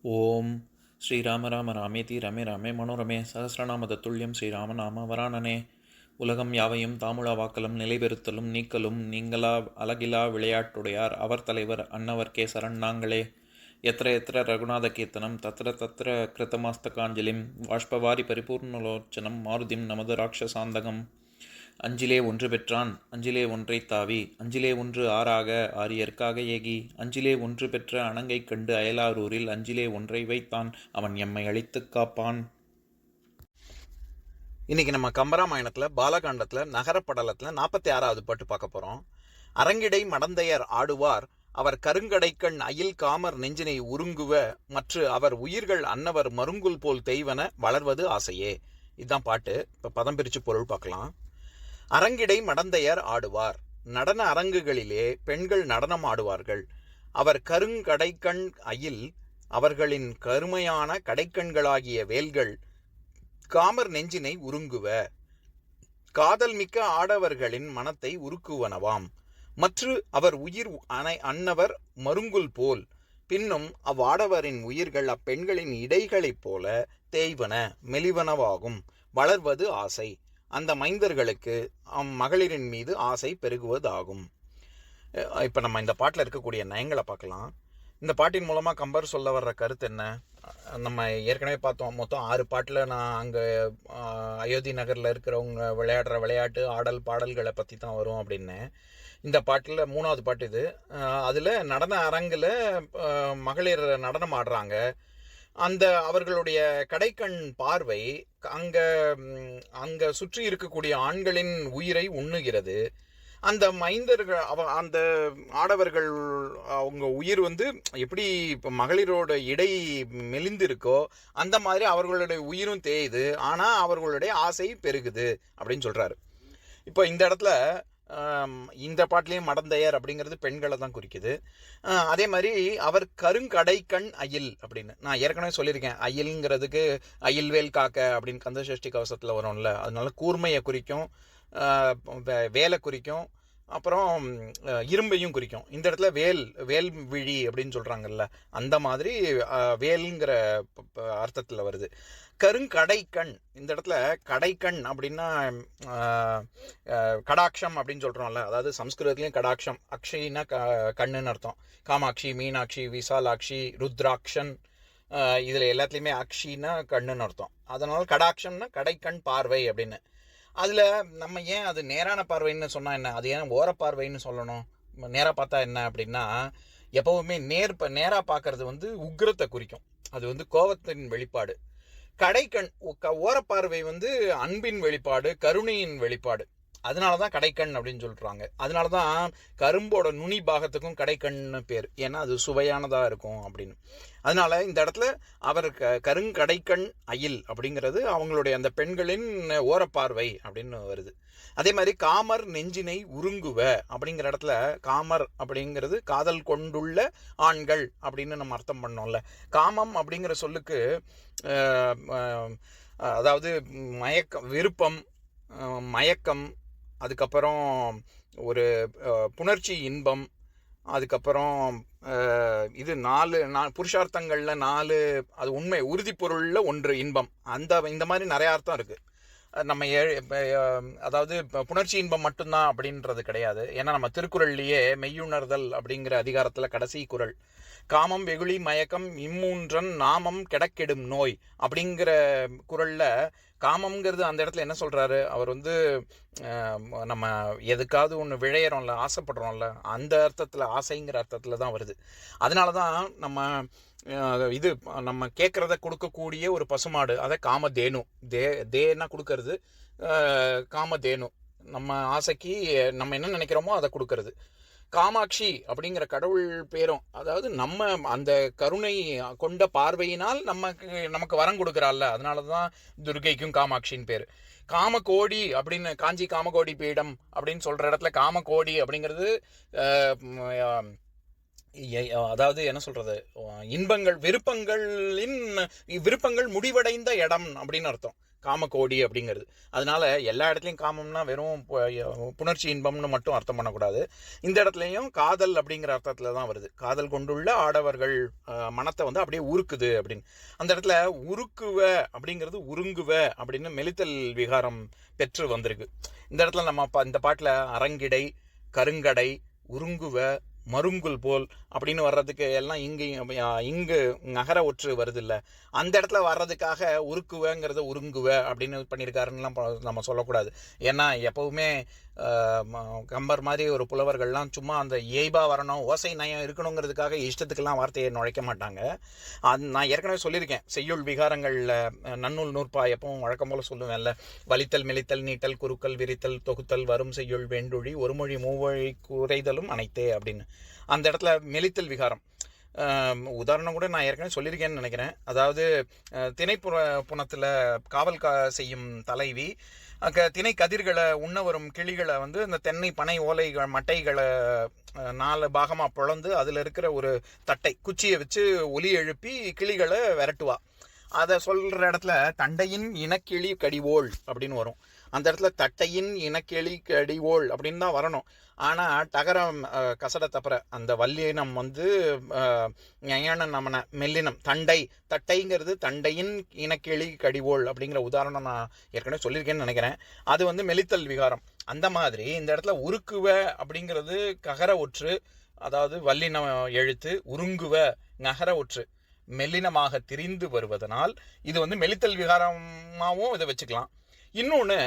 ஓம் ஸ்ரீராம ராம ராமேதி ரமே ராமே மனோரமே சகசிரநாம தத்துல்யம் ஸ்ரீராம நாம வராணனே. உலகம் யாவையும் தாமுழா வாக்கலும் நிலைபெறுத்தலும் நீக்கலும் நீங்களா அழகிலா விளையாட்டுடையார் அவர் தலைவர் அன்னவர் சரண் நாங்களே. எத்திர எத்திர ரகுநாத கீர்த்தனம் தத்திர தத்திர கிருத்தமாஸ்தகாஞ்சலிம் வாஷ்பவாரி பரிபூர்ணலோச்சனம் மாருதிம் நமது ராட்சசாந்தகம். அஞ்சிலே ஒன்று பெற்றான் அஞ்சிலே ஒன்றை தாவி அஞ்சிலே ஒன்று ஆறாக ஆரியர்க்காக ஏகி அஞ்சிலே ஒன்று பெற்ற அணங்கை கண்டு அயலாரூரில் அஞ்சிலே ஒன்றை வைத்தான் அவன் எம்மை அழித்துக் காப்பான். இன்னைக்கு நம்ம கம்பராமாயணத்துல பாலகாண்டத்துல நகரப்படலத்துல 46வது பாட்டு பார்க்க போறோம். அரங்கிடை மடந்தையர் ஆடுவார் அவர் கருங்கடைக்கண் அயில் காமர் நெஞ்சினை உருங்குவ மற்ற அவர் உயிர்கள் அன்னவர் மருங்குல் போல் தெய்வன வளர்வது ஆசையே. இதுதான் பாட்டு. இப்ப பதம் பிரிச்சு பொருள் பார்க்கலாம். அரங்கிடை மடந்தையர் ஆடுவார். நடன அரங்குகளிலே பெண்கள் நடனம் ஆடுவார்கள். அவர் கருங்கடைக்கண் அயில் அவர்களின் கருமையான கடைக்கண்களாகிய வேல்கள் காமர் நெஞ்சினை உருங்குவ காதல் மிக்க ஆடவர்களின் மனத்தை உருக்குவனவாம். மற்ற அவர் உயிர் அன்னவர் மருங்குல் போல் பின்னும் அவ்வாடவரின் உயிர்கள் அப்பெண்களின் இடைகளைப் போல தேய்வன மெலிவனவாகும். வளர்வது ஆசை. அந்த மைந்தர்களுக்கு மகளிரின் மீது ஆசை பெருகுவதாகும். இப்போ நம்ம இந்த பாட்டில் இருக்கக்கூடிய நயங்களை பார்க்கலாம். இந்த பாட்டின் மூலமாக கம்பர் சொல்ல வர்ற கருத்து என்ன? நம்ம ஏற்கனவே பார்த்தோம், மொத்தம் 6 பாட்டில் நான் அங்கே அயோத்தி நகரில் இருக்கிறவங்க விளையாடுற விளையாட்டு ஆடல் பாடல்களை பற்றி தான் வரும் அப்படின்னு. இந்த பாட்டில் 3வது பாட்டு இது. அதில் நடன அரங்கில் மகளிர் நடனம் ஆடுறாங்க. அந்த அவர்களுடைய கடைக்கண் பார்வை அங்க சுற்றி இருக்கக்கூடிய ஆண்களின் உயிரை உண்ணுகிறது. அந்த மைந்தர்கள் அந்த ஆடவர்கள் அவங்க உயிர் எப்படி இப்போ மகளிரோட இடை மெலிந்து இருக்கோ அந்த மாதிரி அவர்களுடைய உயிரும் தேயுது. ஆனால் அவர்களுடைய ஆசை பெருகுது அப்படின்னு சொல்றாரு. இப்போ இந்த இடத்துல இந்த பாட்டிலையும் மடந்தையர் அப்படிங்கிறது பெண்களை தான் குறிக்குது. அதே மாதிரி அவர் கருங்கடைக்கண் அயில் அப்படின்னு நான் ஏற்கனவே சொல்லியிருக்கேன். அயில்ங்கிறதுக்கு அயில்வேல் காக்க அப்படின்னு கந்தசஷ்டி கவசத்தில் வரும்ல, அதனால கூர்மையை குறிக்கும், வேலை குறிக்கும், அப்புறம் இரும்பையும் குறிக்கும். இந்த இடத்துல வேல் விழி அப்படின்னு சொல்கிறாங்கல்ல, அந்த மாதிரி வேலுங்கிற அர்த்தத்தில் வருது. கருங்கடைக்கண், இந்த இடத்துல கடைக்கண் அப்படின்னா கடாட்சம் அப்படின்னு சொல்கிறோம்ல, அதாவது சம்ஸ்கிருதத்துலேயும் கடாட்சம் அக்ஷின்னா கண்ணுன்னு அர்த்தம். காமாட்சி, மீனாட்சி, விசாலாட்சி, ருத்ராட்சன், இதில் எல்லாத்துலேயுமே அக்ஷின்னா கண்ணுன்னு அர்த்தம். அதனால கடாட்சம்னா கடைக்கண் பார்வை அப்படின்னு. அதில் நம்ம ஏன் அது நேரான பார்வைன்னு சொன்னால் என்ன, அது ஏன் ஓர பார்வைன்னு சொல்லணும்? நேராக பார்த்தா என்ன அப்படின்னா, எப்போவுமே நேராக பார்க்கறது உக்ரத்தை குறிக்கும். அது கோபத்தின் வெளிப்பாடு. கடைக்கண் ஓரப்பார்வை அன்பின் வெளிப்பாடு, கருணையின் வெளிப்பாடு. அதனால தான் கடைக்கண் அப்படின்னு சொல்கிறாங்க. அதனால தான் கரும்போட நுனி பாகத்துக்கும் கடைக்கண்னு பேர், ஏன்னா அது சுவையானதாக இருக்கும் அப்படின்னு. அதனால இந்த இடத்துல அவர் கருங்கடைக்கண் அயில் அப்படிங்கிறது அவங்களுடைய அந்த பெண்களின் ஓரப்பார்வை அப்படின்னு வருது. அதே மாதிரி காமர் நெஞ்சினை உருங்குவ அப்படிங்கிற இடத்துல காமர் அப்படிங்கிறது காதல் கொண்டுள்ள ஆண்கள் அப்படின்னு நம்ம அர்த்தம் பண்ணோம்ல. காமம் அப்படிங்கிற சொல்லுக்கு அதாவது மயக்கம், விருப்பம், மயக்கம், அதுக்கப்புறம் ஒரு புணர்ச்சி, இன்பம், அதுக்கப்புறம் இது 4 புருஷார்த்தங்களில் 4, அது உண்மை உறுதி பொருளில் 1 இன்பம். இந்த மாதிரி நிறைய அர்த்தம் இருக்குது. நம்ம அதாவது புணர்ச்சி இன்பம் மட்டும்தான் அப்படின்றது கிடையாது. ஏன்னா நம்ம திருக்குறள்லேயே மெய்யுணர்தல் அப்படிங்கிற அதிகாரத்தில் கடைசி குறள், காமம் வெகுளி மயக்கம் இம்மூன்றன் நாமம் கெடக்கெடும் நோய் அப்படிங்கிற குறளில் காமம்ங்கிறது அந்த இடத்துல என்ன சொல்கிறாரு? அவர் நம்ம எதுக்காவது ஒன்று விழையிறோம்ல, ஆசைப்படுறோம்ல, அந்த அர்த்தத்தில், ஆசைங்கிற அர்த்தத்தில் தான் வருது. அதனால தான் நம்ம கேட்குறத கொடுக்கக்கூடிய ஒரு பசுமாடு, அதை காமதேனு, தேன்னா கொடுக்கறது, காமதேனு நம்ம ஆசைக்கு நம்ம என்ன நினைக்கிறோமோ அதை கொடுக்கறது. காமாட்சி அப்படிங்கிற கடவுள் பேரும், அதாவது நம்ம அந்த கருணை கொண்ட பார்வையினால் நமக்கு வரம் கொடுக்குறாள்ல, அதனால தான் துர்கைக்கும் காமாட்சின்னு பேர். காமகோடி அப்படின்னு காஞ்சி காமகோடி பீடம் அப்படின்னு சொல்கிற இடத்துல காமகோடி அப்படிங்கிறது அதாவது என்ன சொல்கிறது, விருப்பங்கள் முடிவடைந்த இடம் அப்படின்னு அர்த்தம். காமகோடி அப்படிங்கிறது. அதனால எல்லா இடத்துலையும் காமம்னா வெறும் புணர்ச்சி இன்பம்னு மட்டும் அர்த்தம் பண்ணக்கூடாது. இந்த இடத்துலையும் காதல் அப்படிங்கிற அர்த்தத்தில் தான் வருது. காதல் கொண்டுள்ள ஆடவர்கள் மனத்தை வந்து அப்படியே உருக்குது அப்படின்னு. அந்த இடத்துல உருக்குவ அப்படிங்கிறது உருங்குவ அப்படின்னு மெலித்தல் விகாரம் பெற்று வந்திருக்கு. இந்த இடத்துல நம்ம இந்த பாட்டில் அரங்கிடை, கருங்கடை, உருங்குவ, மருங்குல் போல் அப்படின்னு வர்றதுக்கு எல்லாம் இங்கு நகர ஒற்று வருது இல்லை, அந்த இடத்துல வர்றதுக்காக உருக்குவங்கிறத உருங்குவ அப்படின்னு பண்ணியிருக்காருன்னுலாம் நம்ம சொல்லக்கூடாது. ஏன்னா எப்பவுமே கம்பர் மாதிரி ஒரு புலவர்கள்லாம் சும்மா அந்த இயல்பா வரணும், ஓசை நயம் இருக்கணுங்கிறதுக்காக இஷ்டத்துக்கெல்லாம் வார்த்தையை நுழைக்க மாட்டாங்க. நான் ஏற்கனவே சொல்லியிருக்கேன், செய்யுள் விகாரங்களில் நன்னூல் நூற்பா எப்பவும் வழக்கம் போல சொல்லுவேன்ல, வலித்தல் மெலித்தல் நீட்டல் குறுக்கல் விரித்தல் தொகுத்தல் வரும் செய்யுள் வேண்டுழி ஒரு மொழி மூவழி குறைதலும் அனைத்தே அப்படின்னு. அந்த இடத்துல மெலித்தல் விகாரம் உதாரணம் கூட நான் ஏற்கனவே சொல்லியிருக்கேன்னு நினைக்கிறேன். அதாவது புனத்தில் காவல் செய்யும் தலைவி திணை கதிர்களை உண்ண வரும் கிளிகளை வந்து இந்த தென்னை பனை ஓலைகள் மட்டைகளை 4 பாகமாக பிளந்து அதில் இருக்கிற ஒரு தட்டை குச்சியை வச்சு ஒலி எழுப்பி கிளிகளை விரட்டுவா. அதை சொல்கிற இடத்துல தண்டையின் இனக்கிளி கடிவோள் அப்படின்னு வரும். அந்த இடத்துல தட்டையின் இனக்கிளி கடிவோள் அப்படின்னு தான் வரணும். ஆனால் டகரம் கசட தப்பற அந்த வல்லினம் வந்து நமன மெல்லினம் தட்டைங்கிறது தண்டையின் இனக்கிளி கடிவோள் அப்படிங்கிற உதாரணம் நான் ஏற்கனவே சொல்லியிருக்கேன்னு நினைக்கிறேன். அது வந்து மெலித்தல் விகாரம். அந்த மாதிரி இந்த இடத்துல உருக்குவ அப்படிங்கிறது ககர ஒற்று, அதாவது வல்லினம் எழுத்து, உருங்குவ நகர ஒற்று, மெல்லினமாக திரிந்து வருவதனால் இது வந்து மெலித்தல் விகாரமாகவும் இதை வச்சுக்கலாம். இன்னொன்று,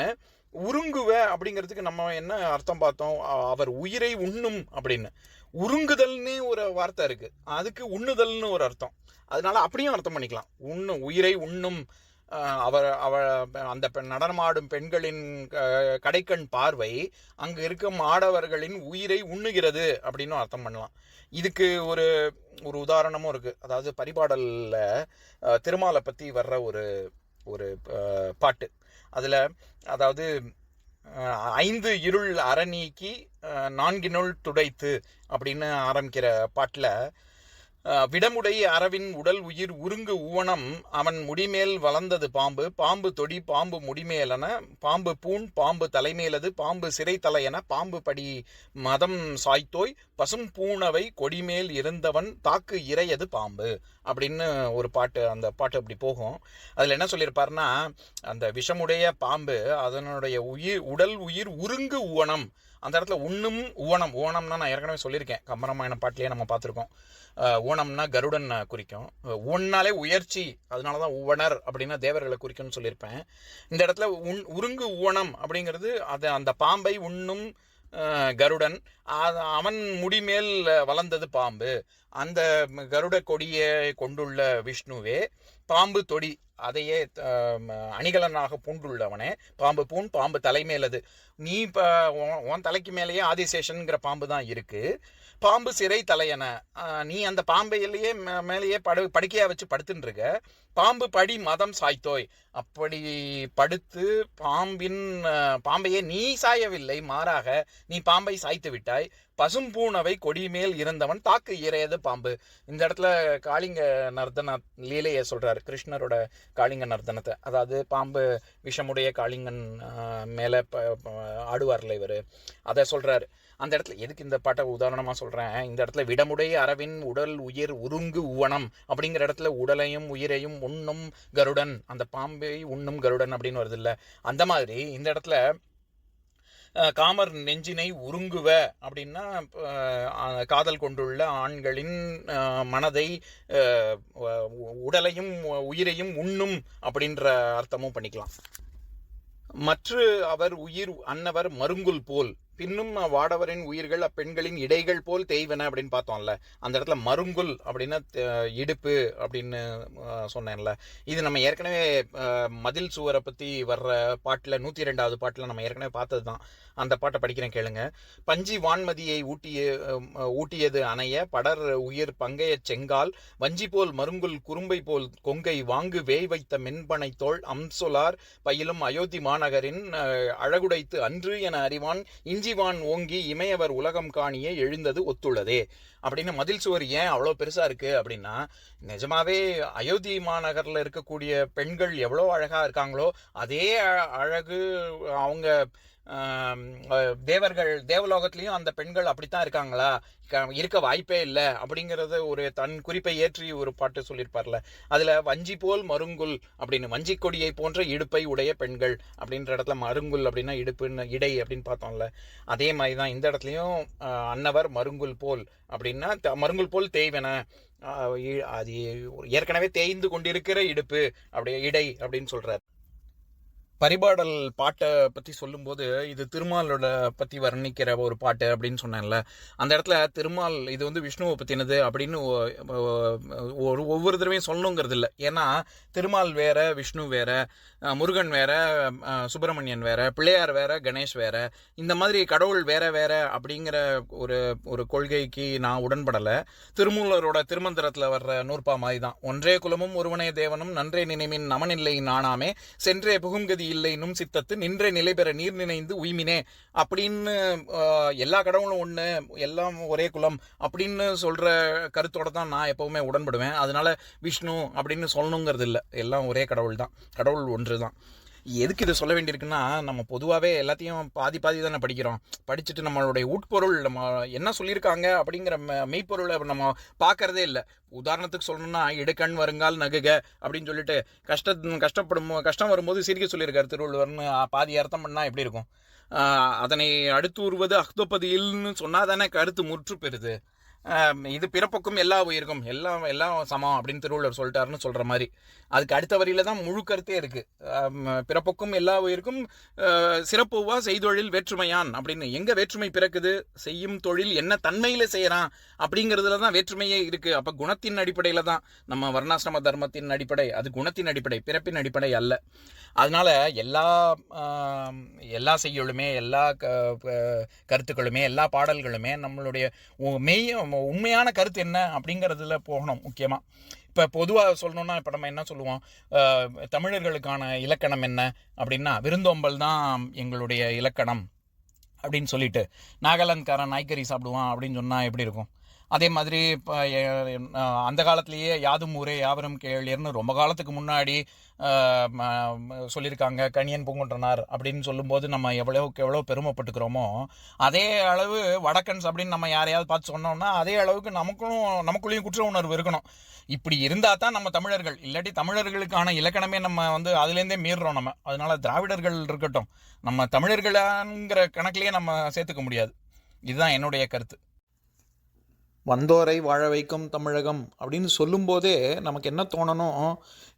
உருங்குவ அப்படிங்கிறதுக்கு நம்ம என்ன அர்த்தம் பார்த்தோம், அவர் உயிரை உண்ணும் அப்படின்னு. உருங்குதல்னு ஒரு வார்த்தை இருக்கு, அதுக்கு உண்ணுதல்னு ஒரு அர்த்தம். அதனால அப்படியும் அர்த்தம் பண்ணிக்கலாம். உயிரை உண்ணும் அந்த நடனமாடும் பெண்களின் கடைக்கண் பார்வை அங்கு இருக்கும் ஆடவர்களின் உயிரை உண்ணுகிறது அப்படின்னு அர்த்தம் பண்ணலாம். இதுக்கு ஒரு உதாரணமும் இருக்கு. அதாவது பரிபாடல்ல திருமாலை பற்றி வர்ற ஒரு பாட்டு. அதில் அதாவது 5 இருள் அறநீக்கி 4 துடைத்து அப்படின்னு ஆரம்பிக்கிற பாட்டில் விடமுடை அரவின் உடல் உயிர் உருங்கு ஊவனம் அவன் முடிமேல் வளர்ந்தது பாம்பு, பாம்பு தொடி பாம்பு முடிமேலென, பாம்பு பூண் பாம்பு தலைமேலது, பாம்பு சிறை தலையென, பாம்பு படி மதம் சாய்த்தோய் பசும் பூணவை கொடிமேல் இருந்தவன் தாக்கு இறையது பாம்பு அப்படின்னு ஒரு பாட்டு. அந்த பாட்டு அப்படி போகும். அதில் என்ன சொல்லியிருப்பாருன்னா, அந்த விஷமுடைய பாம்பு அதனுடைய உடல் உயிர் உருங்கு ஊவனம், அந்த இடத்துல உண்ணும் ஊவனம்னா நான் ஏற்கனவே சொல்லியிருக்கேன், கம்பராமாயண பாட்டிலேயே நம்ம பார்த்துருக்கோம். ஊனம்னா கருடன் குறிக்கும், ஊன்னாலே உயர்ச்சி, அதனால தான் ஊவனர் அப்படின்னா தேவர்களை குறிக்கும்னு சொல்லியிருப்பேன். இந்த இடத்துல உருங்கு ஊனம் அப்படிங்கிறது அது அந்த பாம்பை உண்ணும் கருடன், அவன் முடிமேல் வளர்ந்தது பாம்பு, அந்த கருட கொடியை கொண்டுள்ள விஷ்ணுவே பாம்பு தொடி அதையே அணிகலனாக பூண்டுள்ளவனே, பாம்பு பூண் பாம்பு தலைமேலது, நீ இப்போ உன் தலைக்கு மேலேயே ஆதிசேஷனுங்கிற பாம்பு தான் இருக்கு, பாம்பு சிறை தலையன, நீ அந்த பாம்பையிலேயே மேலேயே படுக்கையா வச்சு படுத்துன்னு இருக்க, பாம்பு படி மதம் சாய்த்தோய், அப்படி படுத்து பாம்பையே நீ சாயவில்லை, மாறாக நீ பாம்பை சாய்த்து விட்டாய், பசும் பூணவை கொடிமேல் இருந்தவன் தாக்கு இறையது பாம்பு. இந்த இடத்துல காளிங்க நர்தன லீலையை சொல்றாரு, கிருஷ்ணரோட காளிங்க நர்தனத்தை. அதாவது பாம்பு விஷமுடைய காளிங்கன் மேலே ஆடுவார்ல இவர், அதை சொல்றாரு. அந்த இடத்துல எதுக்கு இந்த பாட்டை உதாரணமாக சொல்கிறேன், இந்த இடத்துல விடமுடைய அரவின் உடல் உயிர் உருங்கு ஊவனம் அப்படிங்கிற இடத்துல உடலையும் உயிரையும் உண்ணும் கருடன், அந்த பாம்பை உண்ணும் கருடன் அப்படின்னு வருது இல்லை, அந்த மாதிரி இந்த இடத்துல காமர் நெஞ்சினை உருங்குவ அப்படின்னா காதல் கொண்டுள்ள ஆண்களின் மனதை உடலையும் உயிரையும் உண்ணும் அப்படின்ற அர்த்தமும் பண்ணிக்கலாம். மற்ற அவர் உயிர் அன்னவர் மருங்குல் போல், பின்னும் வாடவரின் உயிர்கள் அப்பெண்களின் இடைகள் போல் தேய்வன அப்படின்னு பார்த்தோம்ல, அந்த இடத்துல மருங்குல் அப்படின்னா இடுப்பு அப்படின்னு சொன்னேன்ல. இது நம்ம ஏற்கனவே மதில் சுவரை பற்றி வர்ற பாட்டில் 102வது பாட்டில் நம்ம ஏற்கனவே பார்த்தது தான். அந்த பாட்டை படிக்கிறேன் கேளுங்க. பஞ்சி வான்மதியை ஊட்டியது அணைய படர் உயிர் பங்கைய செங்கால், வஞ்சி போல் மருங்குல் குறும்பை போல் கொங்கை வாங்கு வேய் வைத்த மென்பனை தோள் அம்சொலார் பயிலும் அயோத்தி மாநகரின் அழகுடைத்து அன்று என அறிவான் இஞ்சி வஞ்சிவான் ஓங்கி இமையவர் உலகம் காணியே எழுந்தது ஒத்துள்ளதே அப்படின்னு. மதில் சுவர் ஏன் அவ்வளோ பெருசாக இருக்குது அப்படின்னா, நிஜமாவே அயோத்தி மாநகரில் இருக்கக்கூடிய பெண்கள் எவ்வளோ அழகாக இருக்காங்களோ அதே அழகு அவங்க தேவர்கள் தேவலோகத்திலையும் அந்த பெண்கள் அப்படித்தான் இருக்காங்களா, இருக்க வாய்ப்பே இல்லை அப்படிங்கிறத ஒரு தன் குறிப்பை ஏற்றி ஒரு பாட்டு சொல்லியிருப்பார்ல. அதில் வஞ்சி போல் மருங்குல் அப்படின்னு, வஞ்சி கொடியை போன்ற இடுப்பை உடைய பெண்கள் அப்படின்ற இடத்துல மருங்குல் அப்படின்னா இடுப்புன்னு இடை அப்படின்னு பார்த்தோம்ல, அதே மாதிரி தான் இந்த இடத்துலையும் அன்னவர் மருங்குல் போல் அப்படின்னா மருங்குல் போல் தேய்வன, அது ஏற்கனவே தேய்ந்து கொண்டிருக்கிற இடுப்பு அப்படியே இடை அப்படின்னு சொல்றார். பரிபாடல் பாட்டை பற்றி சொல்லும்போது இது திருமாலோட பற்றி வர்ணிக்கிற ஒரு பாட்டு அப்படின்னு சொன்னேன்ல, அந்த இடத்துல திருமால் இது வந்து விஷ்ணுவை பற்றினது அப்படின்னு ஒவ்வொரு தடவையும் சொல்லணுங்கிறது இல்லை. ஏன்னா திருமால் வேற, விஷ்ணு வேற, முருகன் வேற, சுப்பிரமணியன் வேற, பிள்ளையார் வேற, கணேஷ் வேற, இந்த மாதிரி கடவுள் வேற வேற அப்படிங்கிற ஒரு கொள்கைக்கு நான் உடன்படலை. திருமூலரோட திருமந்திரத்தில் வர்ற நூற்பா மாதிரி தான், ஒன்றே குலமும் ஒருவனே தேவனும் நன்றே நினைமின் நமனில்லை நானாமே சென்றே புகுங்கதி இல்லை நும் சித்தத்து நின்றே நிலை பெற நீர் நினைந்து உய்மினே அப்படின்னு, எல்லா கடவுளும் ஒன்று, எல்லாம் ஒரே குலம் அப்படின்னு சொல்கிற கருத்தோட தான் நான் எப்போவுமே உடன்படுவேன். அதனால விஷ்ணு அப்படின்னு சொல்லணுங்கிறது இல்லை, எல்லாம் ஒரே கடவுள் தான், கடவுள் ஒன்று தான். எதுக்கு இதை சொல்ல வேண்டியிருக்குன்னா, நம்ம பொதுவாகவே எல்லாத்தையும் பாதி தானே படிக்கிறோம். படிச்சுட்டு நம்மளுடைய உட்பொருள் நம்ம என்ன சொல்லியிருக்காங்க அப்படிங்கிற மெய்ப்பொருளை நம்ம பார்க்கறதே இல்லை. உதாரணத்துக்கு சொல்லணும்னா, இடுக்கண் வருங்கால் நகுக அப்படின்னு சொல்லிட்டு கஷ்டம் வரும்போது சிரிக்க சொல்லியிருக்காரு திருவள்ளுவர்னு பாதி அர்த்தம் பண்ணால் எப்படி இருக்கும்? அதனை அடுத்து உருவது அஹ்தொப்பதியில்னு சொன்னால் தானே கருத்து முற்று பெறுது. இது பிறப்புக்கும் எல்லா உயிருக்கும் எல்லாம் சமம் அப்படின்னு திருவள்ளுவர் சொல்லிட்டாருன்னு சொல்கிற மாதிரி, அதுக்கு அடுத்த வரியில தான் முழு கருத்தே இருக்குது. பிறப்புக்கும் எல்லா உயிருக்கும் சிறப்புவா செய்தொழில் வேற்றுமையான் அப்படின்னு. எங்கே வேற்றுமை பிறக்குது? செய்யும் தொழில் என்ன தன்மையில் செய்கிறான் அப்படிங்கிறதுல தான் வேற்றுமையே இருக்குது. அப்போ குணத்தின் அடிப்படையில் தான், நம்ம வர்ணாசிரம தர்மத்தின் அடிப்படை அது குணத்தின் அடிப்படை, பிறப்பின் அடிப்படை அல்ல. அதனால் எல்லா செய்யுளுமே, எல்லா கருத்துக்களுமே, எல்லா பாடல்களுமே நம்மளுடைய உண்மையான கருத்து என்ன அப்படிங்கிறதுல போகணும் முக்கியமாக. இப்போ பொதுவாக சொல்லணுன்னா, இப்போ நம்ம என்ன சொல்லுவோம், தமிழர்களுக்கான இலக்கணம் என்ன அப்படின்னா, விருந்தோம்பல் தான் எங்களுடைய இலக்கணம் அப்படின்னு சொல்லிட்டு, நாகாலாந்துக்காரன் நாய்க்கறி சாப்பிடுவான் அப்படின்னு சொன்னால் எப்படி இருக்கும்? அதே மாதிரி இப்போ அந்த காலத்திலேயே யாதும் ஊரே யாவரும் கேளீர்னு ரொம்ப காலத்துக்கு முன்னாடி சொல்லியிருக்காங்க. கணியன் பூங்குன்றனார் அப்படின்னு சொல்லும்போது நம்ம எவ்வளோ பெருமைப்பட்டுக்கிறோமோ, அதே அளவு வடக்கன்ஸ் அப்படின்னு நம்ம யாரையாவது பார்த்து சொன்னோம்னா அதே அளவுக்கு நமக்குள்ளேயும் குற்ற உணர்வு இருக்கணும். இப்படி இருந்தால் தான் நம்ம தமிழர்கள். இல்லாட்டி தமிழர்களுக்கான இலக்கணமே நம்ம வந்து அதுலேருந்தே மீறுறோம் நம்ம. அதனால திராவிடர்கள் இருக்கட்டும், நம்ம தமிழர்களாங்கிற கணக்கிலேயே நம்ம சேர்த்துக்க முடியாது. இதுதான் என்னுடைய கருத்து. வந்தோரை வாழ வைக்கும் தமிழகம் அப்படின்னு சொல்லும்போதே நமக்கு என்ன தோணணும்,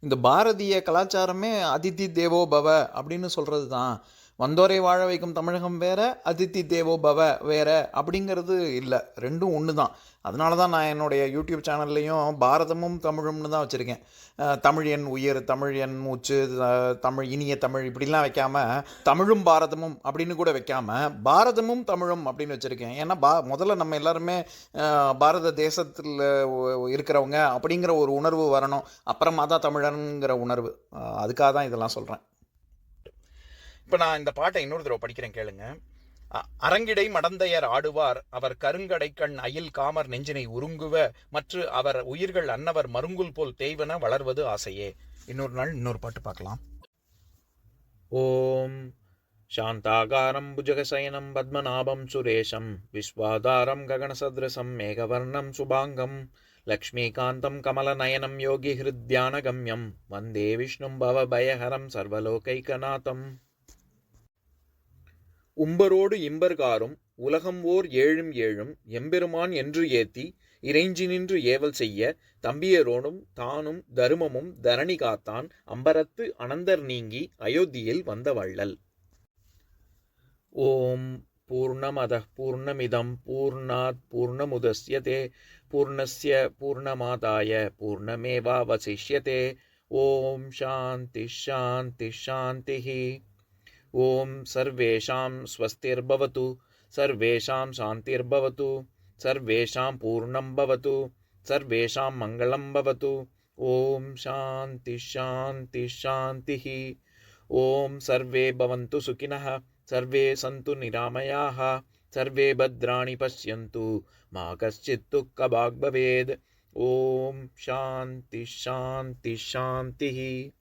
இந்த பாரதிய கலாச்சாரமே அதித்தி தேவோ பவ அப்படின்னு சொல்கிறது தான். வந்தோரை வாழ வைக்கும் தமிழகம் வேற, அதித்தி தேவோ பவ வேற அப்படிங்கிறது இல்லை, ரெண்டும் ஒன்று தான். அதனால தான் நான் என்னுடைய யூடியூப் சேனல்லையும் பாரதமும் தமிழும்னு தான் வச்சுருக்கேன். தமிழ் என் உயிர், தமிழ் என் மூச்சு, தமிழ் இனிய தமிழ் இப்படிலாம் வைக்காமல் தமிழும் பாரதமும் அப்படின்னு கூட வைக்காமல் பாரதமும் தமிழும் அப்படின்னு வச்சுருக்கேன். ஏன்னா முதல்ல நம்ம எல்லாருமே பாரத தேசத்தில் இருக்கிறவங்க அப்படிங்கிற ஒரு உணர்வு வரணும், அப்புறமா தான் தமிழனுங்கிற உணர்வு. அதுக்காக தான் இதெல்லாம் சொல்கிறேன். இப்போ நான் இந்த பாட்டை இன்னொரு தடவை படிக்கிறேன், கேளுங்க. அரங்கிடை மடந்தையர் ஆடுவார், அவர் கருங்கடை கண் அயில் காமர் நெஞ்சினை உருங்குவ, மற்ற அவர் உயிர்கள் அன்னவர் மருங்குல் போல் தேய்வன வளர்வது ஆசையே. இன்னொரு நாள் இன்னொரு பாட்டு பார்க்கலாம். ஓம் சாந்தாகாரம் புஜகசயனம் பத்மநாபம் சுரேஷம் விஸ்வாதாரம் ககனசத்ரசம் மேகவர்ணம் சுபாங்கம் லக்ஷ்மீகாந்தம் கமலநயனம் யோகி ஹிருத்யானகம்யம் வந்தே விஷ்ணும் பவபயஹரம் சர்வலோகைகநாதம். உம்பரோடு இம்பர்காரும் உலகம் ஓர் ஏழும் ஏழும் எம்பெருமான் என்று ஏத்தி இறைஞ்சி நின்று ஏவல் செய்ய தம்பியரோடும் தானும் தருமமும் தரணி காத்தான் அம்பரத்து அனந்தர் நீங்கி அயோத்தியில் வந்த வள்ளல். ஓம் பூர்ணமதః பூர்ணமிதம் பூர்ணாத் பூர்ணமுதஸ்யதே பூர்ணஸ்ய பூர்ணமாதாய பூர்ணமேவாவசிஷ்யதே. ஓம் சாந்தி சாந்தி சாந்திஹி. ஓம் சர்வேஷாம் ஸ்வஸ்திர்பவது சர்வேஷாம் சாந்திர்பவது சர்வேஷாம் பூர்ணம் பவது சர்வேஷாம் மங்களம் பவது. ஓம் சாந்தி சாந்தி சாந்திஹி. ஓம் சர்வே பவந்து சுகினஹ सर्वे सन्तु निरामयाः, सर्वे भद्राणि पश्यन्तु, मा कश्चित् दुःखभाग् भवेत्। ॐ शान्ति शान्ति शान्तिः।